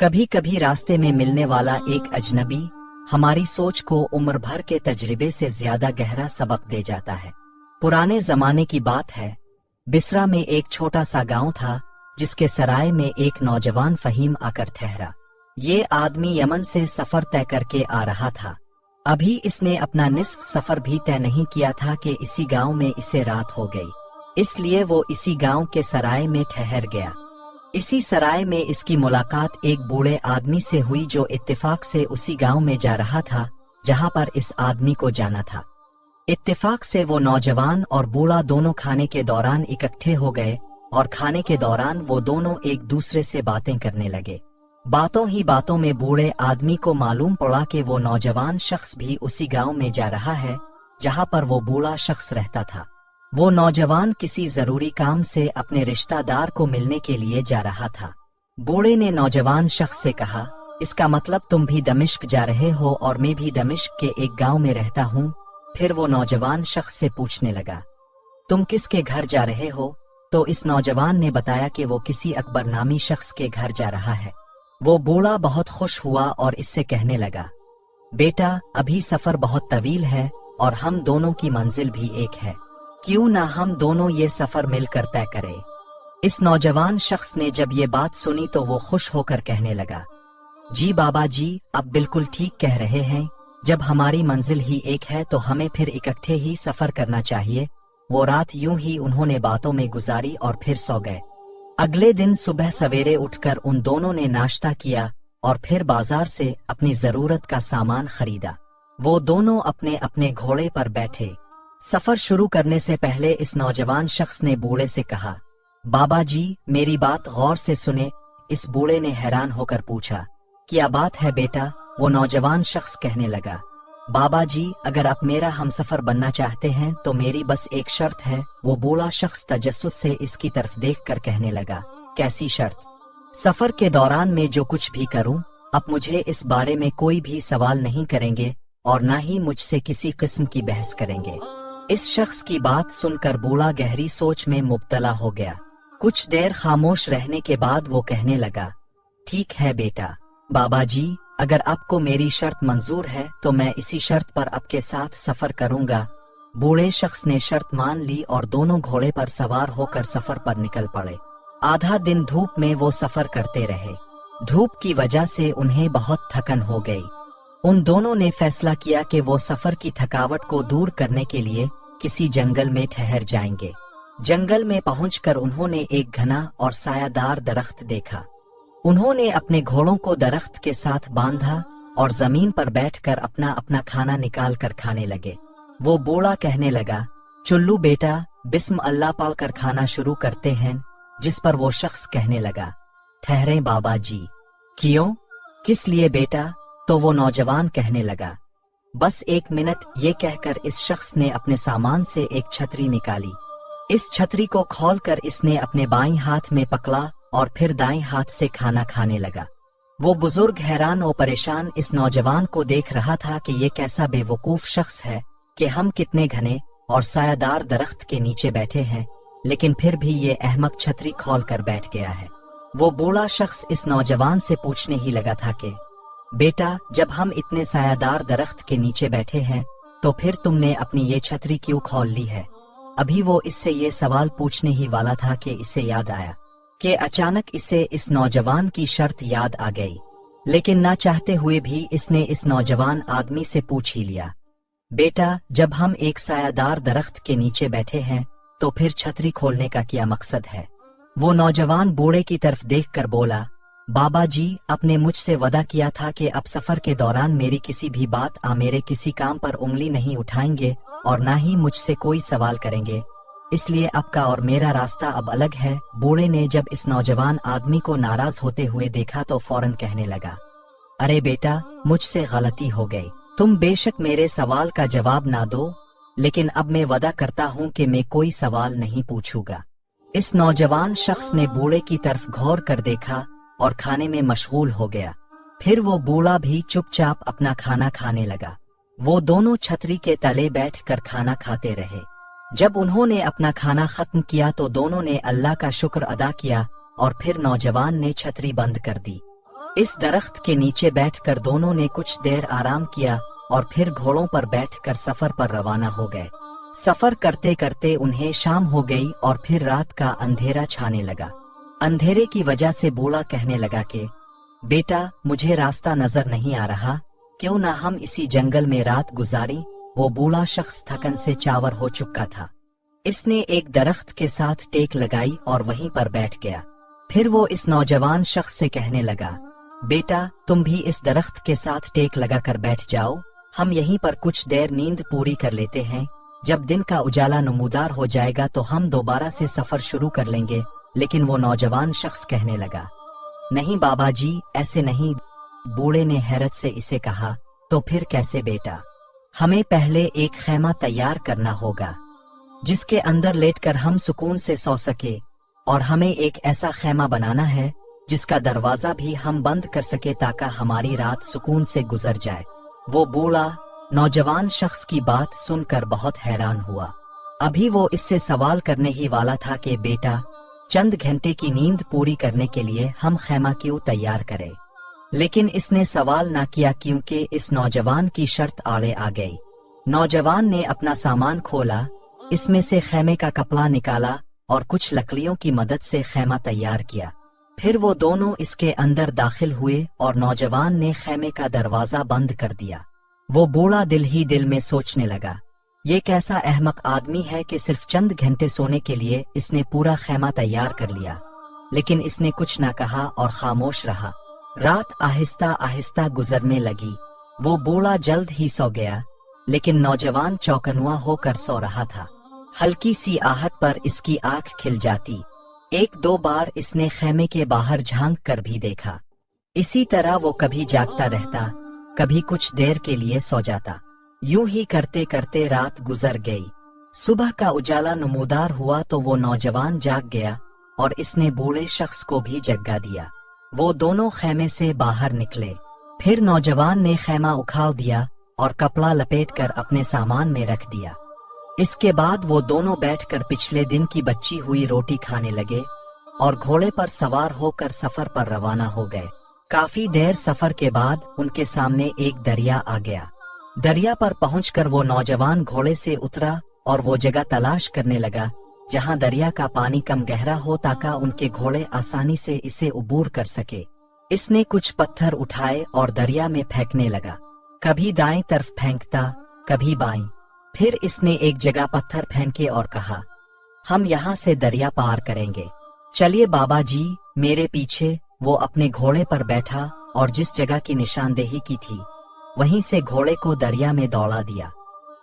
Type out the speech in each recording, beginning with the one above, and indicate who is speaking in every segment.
Speaker 1: कभी कभी रास्ते में मिलने वाला एक अजनबी हमारी सोच को उम्र भर के तजर्बे से ज्यादा गहरा सबक दे जाता है। पुराने जमाने की बात है, बिसरा में एक छोटा सा गांव था जिसके सराय में एक नौजवान फहीम आकर ठहरा। ये आदमी यमन से सफर तय करके आ रहा था। अभी इसने अपना निस्फ सफर भी तय नहीं किया था कि इसी गांव में इसे रात हो गई, इसलिए वो इसी गांव के सराय में ठहर गया। इसी सराय में इसकी मुलाकात एक बूढ़े आदमी से हुई जो इत्तेफाक से उसी गांव में जा रहा था जहां पर इस आदमी को जाना था। इत्तेफाक से वो नौजवान और बूढ़ा दोनों खाने के दौरान इकट्ठे हो गए और खाने के दौरान वो दोनों एक दूसरे से बातें करने लगे। बातों ही बातों में बूढ़े आदमी को मालूम पड़ा कि वो नौजवान शख्स भी उसी गांव में जा रहा है जहां पर वो बूढ़ा शख्स रहता था। वो नौजवान किसी जरूरी काम से अपने रिश्तेदार को मिलने के लिए जा रहा था। बूढ़े ने नौजवान शख्स से कहा, इसका मतलब तुम भी दमिश्क जा रहे हो और मैं भी दमिश्क के एक गांव में रहता हूँ। फिर वो नौजवान शख्स से पूछने लगा, तुम किसके घर जा रहे हो? तो इस नौजवान ने बताया कि वो किसी अकबर नामी शख्स के घर जा रहा है। वो बूढ़ा बहुत खुश हुआ और इससे कहने लगा, बेटा अभी सफर बहुत तवील है और हम दोनों की मंजिल भी एक है, क्यों ना हम दोनों ये सफर मिलकर तय करें। इस नौजवान शख्स ने जब ये बात सुनी तो वो खुश होकर कहने लगा, जी बाबा जी आप बिल्कुल ठीक कह रहे हैं, जब हमारी मंजिल ही एक है तो हमें फिर इकट्ठे ही सफर करना चाहिए। वो रात यूं ही उन्होंने बातों में गुजारी और फिर सो गए। अगले दिन सुबह सवेरे उठकर उन दोनों ने नाश्ता किया और फिर बाजार से अपनी जरूरत का सामान खरीदा। वो दोनों अपने अपने घोड़े पर बैठे। सफर शुरू करने से पहले इस नौजवान शख्स ने बूढ़े से कहा, बाबा जी मेरी बात गौर से सुने। इस बूढ़े ने हैरान होकर पूछा, क्या बात है बेटा? वो नौजवान शख्स कहने लगा, बाबा जी अगर आप मेरा हमसफर बनना चाहते हैं तो मेरी बस एक शर्त है। वो बूढ़ा शख्स तजस्सुस से इसकी तरफ देखकर कहने लगा, कैसी शर्त? सफर के दौरान मैं जो कुछ भी करूं, आप मुझे इस बारे में कोई भी सवाल नहीं करेंगे और न ही मुझसे किसी किस्म की बहस करेंगे। इस शख्स की बात सुनकर बूढ़ा गहरी सोच में मुब्तला हो गया। कुछ देर खामोश रहने के बाद वो कहने लगा, ठीक है बेटा, बाबा जी अगर आपको मेरी शर्त मंजूर है तो मैं इसी शर्त पर आपके साथ सफर करूंगा। बूढ़े शख्स ने शर्त मान ली और दोनों घोड़े पर सवार होकर सफर पर निकल पड़े। आधा दिन धूप में वो सफर करते रहे। धूप की वजह से उन्हें बहुत थकन हो गई। उन दोनों ने फैसला किया कि वो सफर की थकावट को दूर करने के लिए किसी जंगल में ठहर जाएंगे। जंगल में पहुंचकर उन्होंने एक घना और सायादार दरख्त देखा। उन्होंने अपने घोड़ों को दरख्त के साथ बांधा और जमीन पर बैठकर अपना अपना खाना निकाल कर खाने लगे। वो बूढ़ा कहने लगा, चुल्लू बेटा बिस्म अल्लाह पढ़कर खाना शुरू करते हैं। जिस पर वो शख्स कहने लगा, ठहरे बाबा जी। क्यों? किस लिए बेटा? तो वो नौजवान कहने लगा, बस एक मिनट। ये कहकर इस शख्स ने अपने सामान से एक छतरी निकाली। इस छतरी को खोलकर इसने अपने बाईं हाथ में पकड़ा और फिर दाएं हाथ से खाना खाने लगा। वो बुजुर्ग हैरान और परेशान इस नौजवान को देख रहा था कि ये कैसा बेवकूफ शख्स है कि हम कितने घने और सायादार दरख्त के नीचे बैठे हैं, लेकिन फिर भी ये अहमक छतरी खोल कर बैठ गया है। वो बूढ़ा शख्स इस नौजवान से पूछने ही लगा था कि बेटा जब हम इतने सायादार दरख्त के नीचे बैठे हैं तो फिर तुमने अपनी ये छतरी क्यों खोल ली है? अभी वो इससे ये सवाल पूछने ही वाला था कि इससे याद आया कि अचानक इसे इस नौजवान की शर्त याद आ गई। लेकिन ना चाहते हुए भी इसने इस नौजवान आदमी से पूछ ही लिया, बेटा जब हम एक सायादार दरख्त के नीचे बैठे हैं तो फिर छतरी खोलने का क्या मकसद है? वो नौजवान बूढ़े की तरफ देखकर बोला, बाबा जी आपने मुझसे वादा किया था कि अब सफर के दौरान मेरी किसी भी बात मेरे किसी काम पर उंगली नहीं उठाएंगे और ना ही मुझसे कोई सवाल करेंगे, इसलिए आपका और मेरा रास्ता अब अलग है। बूढ़े ने जब इस नौजवान आदमी को नाराज होते हुए देखा तो फौरन कहने लगा, अरे बेटा मुझसे गलती हो गई, तुम बेशक मेरे सवाल का जवाब ना दो, लेकिन अब मैं वादा करता हूँ कि मैं कोई सवाल नहीं पूछूंगा। इस नौजवान शख्स ने बूढ़े की तरफ गौर कर देखा और खाने में मशगूल हो गया। फिर वो बूढ़ा भी चुपचाप अपना खाना खाने लगा। वो दोनों छतरी के तले बैठकर खाना खाते रहे। जब उन्होंने अपना खाना खत्म किया तो दोनों ने अल्लाह का शुक्र अदा किया और फिर नौजवान ने छतरी बंद कर दी। इस दरख्त के नीचे बैठकर दोनों ने कुछ देर आराम किया और फिर घोड़ों पर बैठकर सफर पर रवाना हो गए। सफर करते करते उन्हें शाम हो गई और फिर रात का अंधेरा छाने लगा। अंधेरे की वजह से बूढ़ा कहने लगा कि बेटा, मुझे रास्ता नजर नहीं आ रहा, क्यों ना हम इसी जंगल में रात गुजारें। वो बूढ़ा शख्स थकन से चावर हो चुका था। इसने एक दरख्त के साथ टेक लगाई और वहीं पर बैठ गया। फिर वो इस नौजवान शख्स से कहने लगा, बेटा, तुम भी इस दरख्त के साथ टेक लगाकर बैठ जाओ, हम यहीं पर कुछ देर नींद पूरी कर लेते हैं। जब दिन का उजाला नमूदार हो जाएगा तो हम दोबारा से सफर शुरू कर लेंगे। लेकिन वो नौजवान शख्स कहने लगा, नहीं बाबा जी, ऐसे नहीं। बूढ़े ने हैरत से इसे कहा, तो फिर कैसे बेटा? हमें पहले एक खैमा तैयार करना होगा जिसके अंदर लेटकर हम सुकून से सो सके, और हमें एक ऐसा खैमा बनाना है जिसका दरवाजा भी हम बंद कर सके ताकि हमारी रात सुकून से गुजर जाए। वो बूढ़ा नौजवान शख्स की बात सुनकर बहुत हैरान हुआ। अभी वो इससे सवाल करने ही वाला था कि बेटा, चंद घंटे की नींद पूरी करने के लिए हम खैमा क्यों तैयार करें? लेकिन इसने सवाल ना किया क्योंकि इस नौजवान की शर्त आड़े आ गई। नौजवान ने अपना सामान खोला, इसमें से खैमे का कपड़ा निकाला और कुछ लकड़ियों की मदद से खैमा तैयार किया। फिर वो दोनों इसके अंदर दाखिल हुए और नौजवान ने खैमे का दरवाजा बंद कर दिया। वो बूढ़ा दिल ही दिल में सोचने लगा, ये कैसा अहमक आदमी है कि सिर्फ चंद घंटे सोने के लिए इसने पूरा खैमा तैयार कर लिया। लेकिन इसने कुछ न कहा और खामोश रहा। रात आहिस्ता आहिस्ता गुजरने लगी। वो बूढ़ा जल्द ही सो गया, लेकिन नौजवान चौकन्ना होकर सो रहा था। हल्की सी आहट पर इसकी आंख खिल जाती। एक दो बार इसने खैमे के बाहर झांक कर भी देखा। इसी तरह वो कभी जागता रहता, कभी कुछ देर के लिए सो जाता। यूं ही करते करते रात गुजर गई। सुबह का उजाला नमूदार हुआ तो वो नौजवान जाग गया और इसने बूढ़े शख्स को भी जगा दिया। वो दोनों खैमे से बाहर निकले। फिर नौजवान ने खैमा उखाड़ दिया और कपड़ा लपेटकर अपने सामान में रख दिया। इसके बाद वो दोनों बैठकर पिछले दिन की बची हुई रोटी खाने लगे और घोड़े पर सवार होकर सफर पर रवाना हो गए। काफी देर सफर के बाद उनके सामने एक दरिया आ गया। दरिया पर पहुंचकर वो नौजवान घोड़े से उतरा और वो जगह तलाश करने लगा जहां दरिया का पानी कम गहरा हो ताकि उनके घोड़े आसानी से इसे उबूर कर सके। इसने कुछ पत्थर उठाए और दरिया में फेंकने लगा। कभी दाएं तरफ फेंकता, कभी बाएं। फिर इसने एक जगह पत्थर फेंके और कहा, हम यहाँ से दरिया पार करेंगे, चलिए बाबा जी मेरे पीछे। वो अपने घोड़े पर बैठा और जिस जगह की निशानदेही की थी वहीं से घोड़े को दरिया में दौड़ा दिया।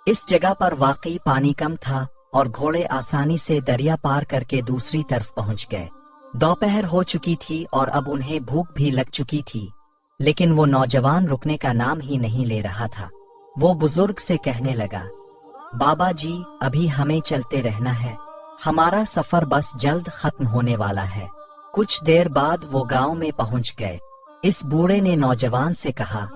Speaker 1: इस जगह पर वाकई पानी कम था और घोड़े आसानी से दरिया पार करके दूसरी तरफ पहुंच गए। दोपहर हो चुकी थी और अब उन्हें भूख भी लग चुकी थी, लेकिन वो नौजवान रुकने का नाम ही नहीं ले रहा था। वो बुजुर्ग से कहने लगा, बाबा जी अभी हमें चलते रहना है, हमारा सफर बस जल्द खत्म होने वाला है। कुछ देर बाद वो गांव में पहुंच गए। इस बूढ़े ने नौजवान से कहा,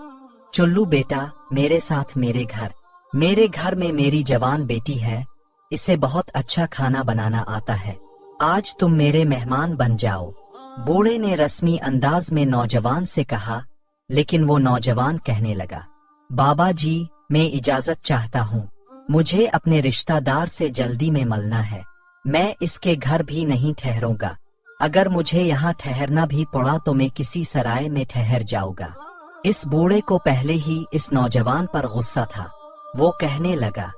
Speaker 1: चुल्लू बेटा मेरे साथ मेरे घर में मेरी जवान बेटी है, इसे बहुत अच्छा खाना बनाना आता है, आज तुम मेरे मेहमान बन जाओ। बूढ़े ने रस्मी अंदाज में नौजवान से कहा, लेकिन वो नौजवान कहने लगा, बाबा जी मैं इजाजत चाहता हूँ, मुझे अपने रिश्तेदार से जल्दी में मिलना है, मैं इसके घर भी नहीं ठहरूंगा। अगर मुझे यहाँ ठहरना भी पड़ा तो मैं किसी सराय में ठहर जाऊंगा। इस बूढ़े को पहले ही इस नौजवान पर गुस्सा था। वो कहने लगा,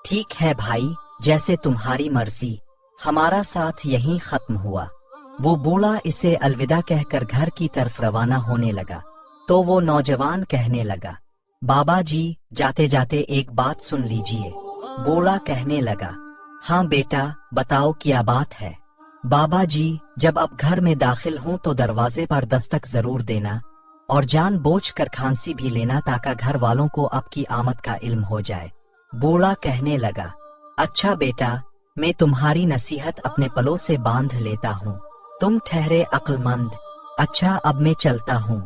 Speaker 1: ठीक है भाई, जैसे तुम्हारी मर्जी, हमारा साथ यहीं खत्म हुआ। वो बूढ़ा इसे अलविदा कहकर घर की तरफ रवाना होने लगा तो वो नौजवान कहने लगा, बाबा जी जाते जाते एक बात सुन लीजिए। बूढ़ा कहने लगा, हाँ बेटा बताओ क्या बात है। बाबा जी जब अब घर में दाखिल हूँ तो दरवाजे पर दस्तक जरूर देना और जानबूझकर खांसी भी लेना ताकि घर वालों को आपकी आमद का इल्म हो जाए। बूढ़ा कहने लगा, अच्छा बेटा मैं तुम्हारी नसीहत अपने पलों से बांध लेता हूँ, तुम ठहरे अक्लमंद। अच्छा अब मैं चलता हूँ।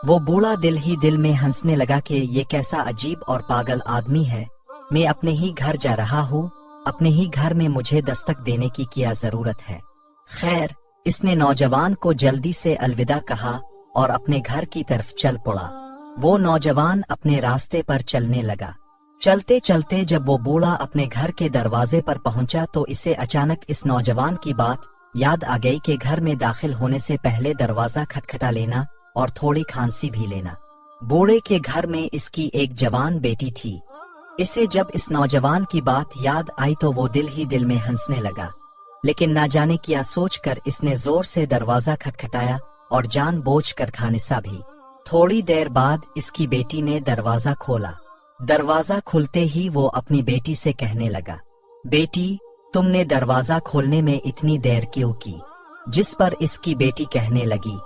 Speaker 1: वो बूढ़ा दिल ही दिल में हंसने लगा कि ये कैसा अजीब और पागल आदमी है, मैं अपने ही घर जा रहा हूँ, अपने ही घर में मुझे दस्तक देने की क्या जरूरत है। खैर इसने नौजवान को जल्दी से अलविदा कहा और अपने घर की तरफ चल पड़ा। वो नौजवान अपने रास्ते पर चलने लगा। चलते चलते जब वो बूढ़ा अपने घर के दरवाजे पर पहुंचा तो इसे अचानक इस नौजवान की बात याद आ गई कि घर में दाखिल होने से पहले दरवाजा खटखटा लेना और थोड़ी खांसी भी लेना। बूढ़े के घर में इसकी एक जवान बेटी थी। इसे जब इस नौजवान की बात याद आई तो वो दिल ही दिल में हंसने लगा, लेकिन ना जाने क्या सोचकर इसने जोर से दरवाजा खटखटाया और जानबूझकर खानिसा भी। थोड़ी देर बाद इसकी बेटी ने दरवाजा खोला। दरवाजा खुलते ही वो अपनी बेटी से कहने लगा, बेटी तुमने दरवाजा खोलने में इतनी देर क्यों की? जिस पर इसकी बेटी कहने लगी,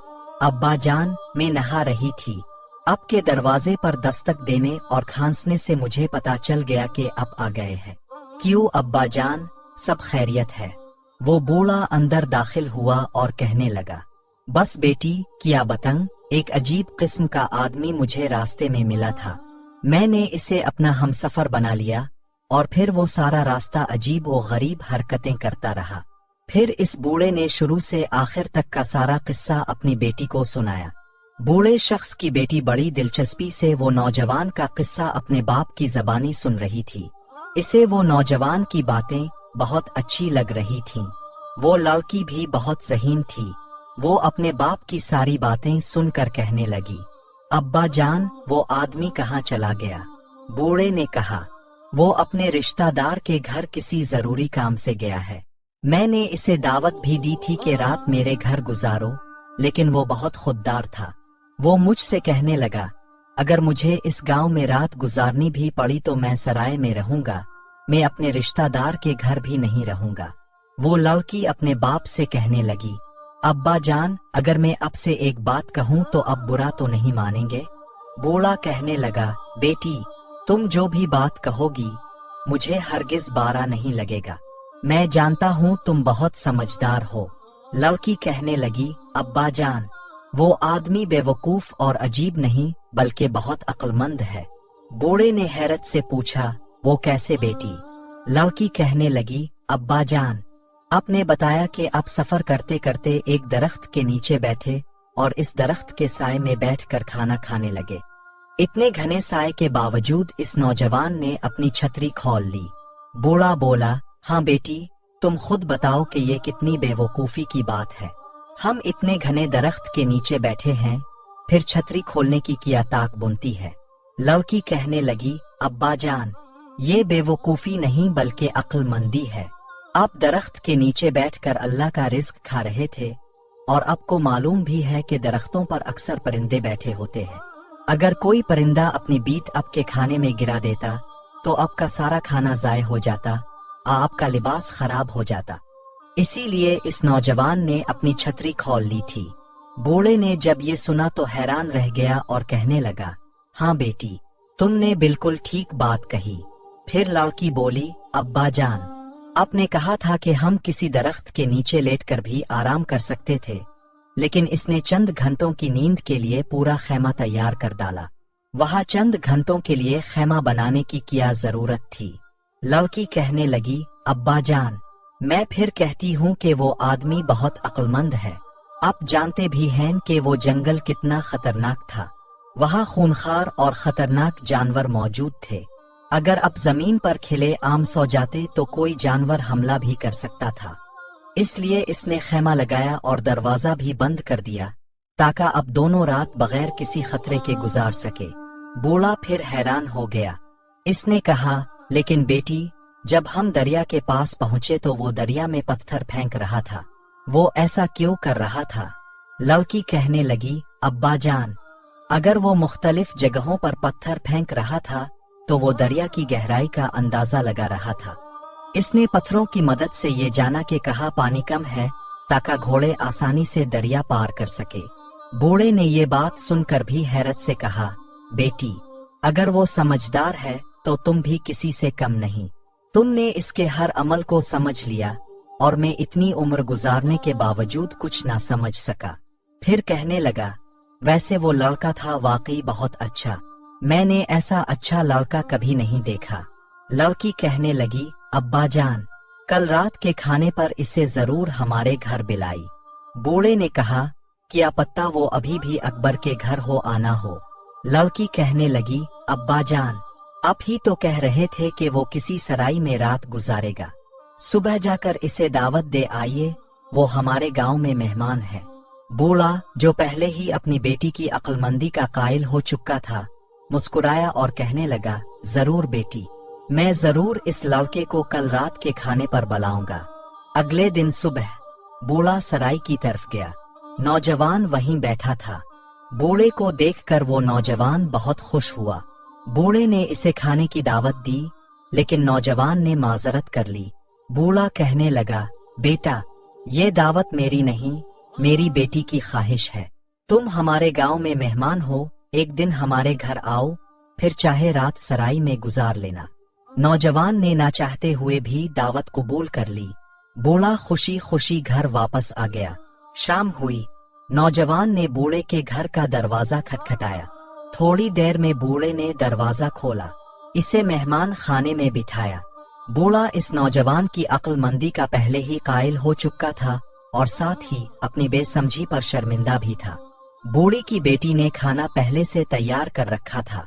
Speaker 1: अब्बा जान मैं नहा रही थी, आपके दरवाजे पर दस्तक देने और खांसने से मुझे पता चल गया कि आप आ गए हैं। क्यों अब्बा जान, सब खैरियत है? वो बूढ़ा अंदर दाखिल हुआ और कहने लगा, बस बेटी क्या बताऊं, एक अजीब किस्म का आदमी मुझे रास्ते में मिला था। मैंने इसे अपना हमसफर बना लिया और फिर वो सारा रास्ता अजीब व गरीब हरकतें करता रहा। फिर इस बूढ़े ने शुरू से आखिर तक का सारा किस्सा अपनी बेटी को सुनाया। बूढ़े शख्स की बेटी बड़ी दिलचस्पी से वो नौजवान का किस्सा अपने बाप की ज़बानी सुन रही थी। इसे वो नौजवान की बातें बहुत अच्छी लग रही थीं। वो लड़की भी बहुत ज़हीन थी। वो अपने बाप की सारी बातें सुनकर कहने लगी, अब्बा जान वो आदमी कहाँ चला गया? बूढ़े ने कहा, वो अपने रिश्तेदार के घर किसी जरूरी काम से गया है। मैंने इसे दावत भी दी थी कि रात मेरे घर गुजारो, लेकिन वो बहुत खुददार था। वो मुझसे कहने लगा, अगर मुझे इस गांव में रात गुजारनी भी पड़ी तो मैं सराय में रहूंगा, मैं अपने रिश्तेदार के घर भी नहीं रहूंगा। वो लड़की अपने बाप से कहने लगी, अब्बा जान अगर मैं अब से एक बात कहूँ तो अब बुरा तो नहीं मानेंगे? बूढ़ा कहने लगा, बेटी तुम जो भी बात कहोगी मुझे हरगिज बारा नहीं लगेगा। मैं जानता हूँ तुम बहुत समझदार हो। लड़की कहने लगी, अब्बा जान वो आदमी बेवकूफ और अजीब नहीं बल्कि बहुत अक्लमंद है। बूढ़े ने हैरत से पूछा, वो कैसे बेटी? लड़की कहने लगी, अब्बा जान आपने बताया कि आप सफर करते करते एक दरख्त के नीचे बैठे और इस दरख्त के साए में बैठकर खाना खाने लगे। इतने घने साए के बावजूद इस नौजवान ने अपनी छतरी खोल ली। बूढ़ा बोला, हाँ बेटी तुम खुद बताओ कि ये कितनी बेवकूफ़ी की बात है। हम इतने घने दरख्त के नीचे बैठे हैं, फिर छतरी खोलने की क्या ताक बुनती है? लड़की कहने लगी, अब्बा जान ये बेवकूफ़ी नहीं बल्कि अक्लमंदी है। आप दरख्त के नीचे बैठकर अल्लाह का रिज्क खा रहे थे और आपको मालूम भी है कि दरख्तों पर अक्सर परिंदे बैठे होते हैं। अगर कोई परिंदा अपनी बीट आपके खाने में गिरा देता तो आपका सारा खाना ज़ाय हो जाता, आपका लिबास खराब हो जाता। इसीलिए इस नौजवान ने अपनी छतरी खोल ली थी। बूढ़े ने जब ये सुना तो हैरान रह गया और कहने लगा, हाँ बेटी तुमने बिल्कुल ठीक बात कही। फिर लड़की बोली, अब्बा जान आपने कहा था कि हम किसी दरख्त के नीचे लेटकर भी आराम कर सकते थे, लेकिन इसने चंद घंटों की नींद के लिए पूरा खैमा तैयार कर डाला। वहाँ चंद घंटों के लिए खैमा बनाने की क्या जरूरत थी? लड़की कहने लगी, अब्बा जान मैं फिर कहती हूँ कि वो आदमी बहुत अक्लमंद है। आप जानते भी हैं कि वो जंगल कितना खतरनाक था। वहाँ खूनखार और खतरनाक जानवर मौजूद थे। अगर आप जमीन पर खिले आम सो जाते तो कोई जानवर हमला भी कर सकता था। इसलिए इसने खैमा लगाया और दरवाजा भी बंद कर दिया ताकि अब दोनों रात बगैर किसी खतरे के गुजार सके। बूढ़ा फिर हैरान हो गया। इसने कहा, लेकिन बेटी जब हम दरिया के पास पहुँचे तो वो दरिया में पत्थर फेंक रहा था, वो ऐसा क्यों कर रहा था? लड़की कहने लगी, अब्बा जान अगर वो मुख्तलिफ जगहों पर पत्थर फेंक रहा था तो वो दरिया की गहराई का अंदाजा लगा रहा था। इसने पत्थरों की मदद से ये जाना कि कहाँ पानी कम है ताकि घोड़े आसानी से दरिया पार कर सके। बूढ़े ने ये बात सुनकर भी हैरत से कहा, बेटी अगर वो समझदार है तो तुम भी किसी से कम नहीं। तुमने इसके हर अमल को समझ लिया और मैं इतनी उम्र गुजारने के बावजूद कुछ ना समझ सका। फिर कहने लगा, वैसे वो लड़का था वाकई बहुत अच्छा, मैंने ऐसा अच्छा लड़का कभी नहीं देखा। लड़की कहने लगी, अब्बा जान कल रात के खाने पर इसे जरूर हमारे घर बुलाई। बूढ़े ने कहा, क्या पता वो अभी भी अकबर के घर हो आना हो। लड़की कहने लगी, अब्बा जान, आप ही तो कह रहे थे कि वो किसी सराय में रात गुजारेगा। सुबह जाकर इसे दावत दे आइए, वो हमारे गांव में मेहमान है। बूढ़ा, जो पहले ही अपनी बेटी की अक्लमंदी का कायल हो चुका था, मुस्कुराया और कहने लगा, जरूर बेटी, मैं जरूर इस लड़के को कल रात के खाने पर बुलाऊंगा। अगले दिन सुबह बूढ़ा सराय की तरफ गया। नौजवान वहीं बैठा था। बूढ़े को देखकर वो नौजवान बहुत खुश हुआ। बूढ़े ने इसे खाने की दावत दी, लेकिन नौजवान ने माजरत कर ली। बूढ़ा कहने लगा, बेटा, ये दावत मेरी नहीं, मेरी बेटी की ख्वाहिश है। तुम हमारे गांव में मेहमान हो, एक दिन हमारे घर आओ, फिर चाहे रात सराय में गुजार लेना। नौजवान ने ना चाहते हुए भी दावत कबूल कर ली। बूढ़ा खुशी खुशी घर वापस आ गया। शाम हुई। नौजवान ने बूढ़े के घर का दरवाजा खटखटाया। थोड़ी देर में बूढ़े ने दरवाजा खोला, इसे मेहमान खाने में बिठाया। बूढ़ा इस नौजवान की अक्लमंदी का पहले ही कायल हो चुका था और साथ ही अपनी बेसमझी पर शर्मिंदा भी था। बूढ़ी की बेटी ने खाना पहले से तैयार कर रखा था।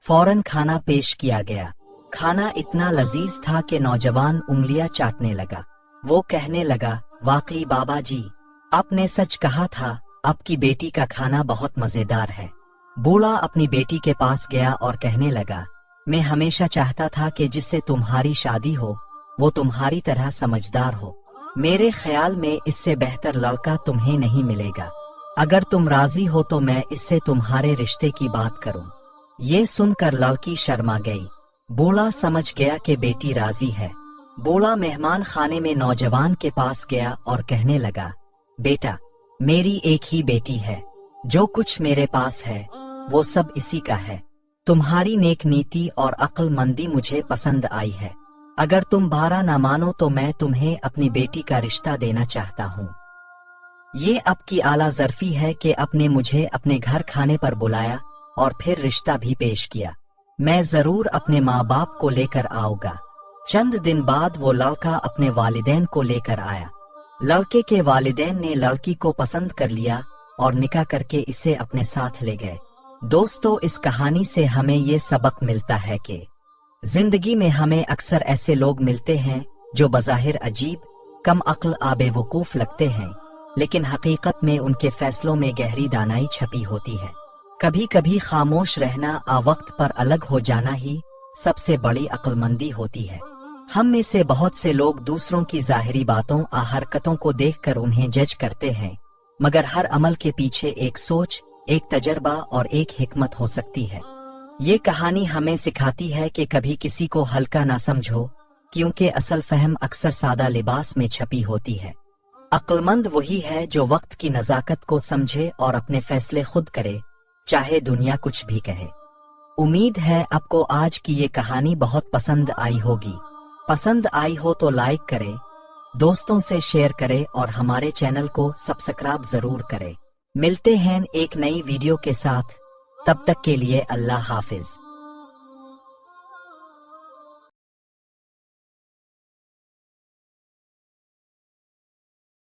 Speaker 1: फौरन खाना पेश किया गया। खाना इतना लजीज था कि नौजवान उंगलियां चाटने लगा। वो कहने लगा, वाकई बाबा जी, आपने सच कहा था, आपकी बेटी का खाना बहुत मजेदार है। बूढ़ा अपनी बेटी के पास गया और कहने लगा, मैं हमेशा चाहता था कि जिससे तुम्हारी शादी हो वो तुम्हारी तरह समझदार हो। मेरे ख्याल में इससे बेहतर लड़का तुम्हें नहीं मिलेगा। अगर तुम राजी हो तो मैं इससे तुम्हारे रिश्ते की बात करूं। ये सुनकर लड़की शर्मा गई। बूढ़ा समझ गया कि बेटी राजी है। बूढ़ा मेहमान खाने में नौजवान के पास गया और कहने लगा, बेटा, मेरी एक ही बेटी है, जो कुछ मेरे पास है वो सब इसी का है। तुम्हारी नेक नीति और अक्लमंदी मुझे पसंद आई है। अगर तुम बारा ना मानो तो मैं तुम्हें अपनी बेटी का रिश्ता देना चाहता हूँ। ये आपकी आला ज़र्फी है कि आपने मुझे अपने घर खाने पर बुलाया और फिर रिश्ता भी पेश किया। मैं जरूर अपने माँ बाप को लेकर आऊंगा। चंद दिन बाद वो लड़का अपने वालिदैन को लेकर आया। लड़के के वालिदैन ने लड़की को पसंद कर लिया और निकाह करके इसे अपने साथ ले गए। दोस्तों, इस कहानी से हमें ये सबक मिलता है कि जिंदगी में हमें अक्सर ऐसे लोग मिलते हैं जो बज़ाहिर अजीब, कम अक्ल, बेवकूफ लगते हैं, लेकिन हकीकत में उनके फैसलों में गहरी दानाई छपी होती है। कभी कभी खामोश रहना, वक्त पर अलग हो जाना ही सबसे बड़ी अक्लमंदी होती है। हम में से बहुत से लोग दूसरों की ज़ाहिरी बातों, हरकतों को देखकर उन्हें जज करते हैं, मगर हर अमल के पीछे एक सोच, एक तजर्बा और एक हिकमत हो सकती है। ये कहानी हमें सिखाती है कि कभी किसी को हल्का ना समझो, क्योंकि असल फहम अक्सर सादा लिबास में छपी होती है। अक्लमंद वही है जो वक्त की नज़ाकत को समझे और अपने फैसले खुद करे, चाहे दुनिया कुछ भी कहे। उम्मीद है आपको आज की ये कहानी बहुत पसंद आई होगी। पसंद आई हो तो लाइक करें, दोस्तों से शेयर करें और हमारे चैनल को सब्सक्राइब जरूर करें। मिलते हैं एक नई वीडियो के साथ, तब तक के लिए अल्लाह हाफिज।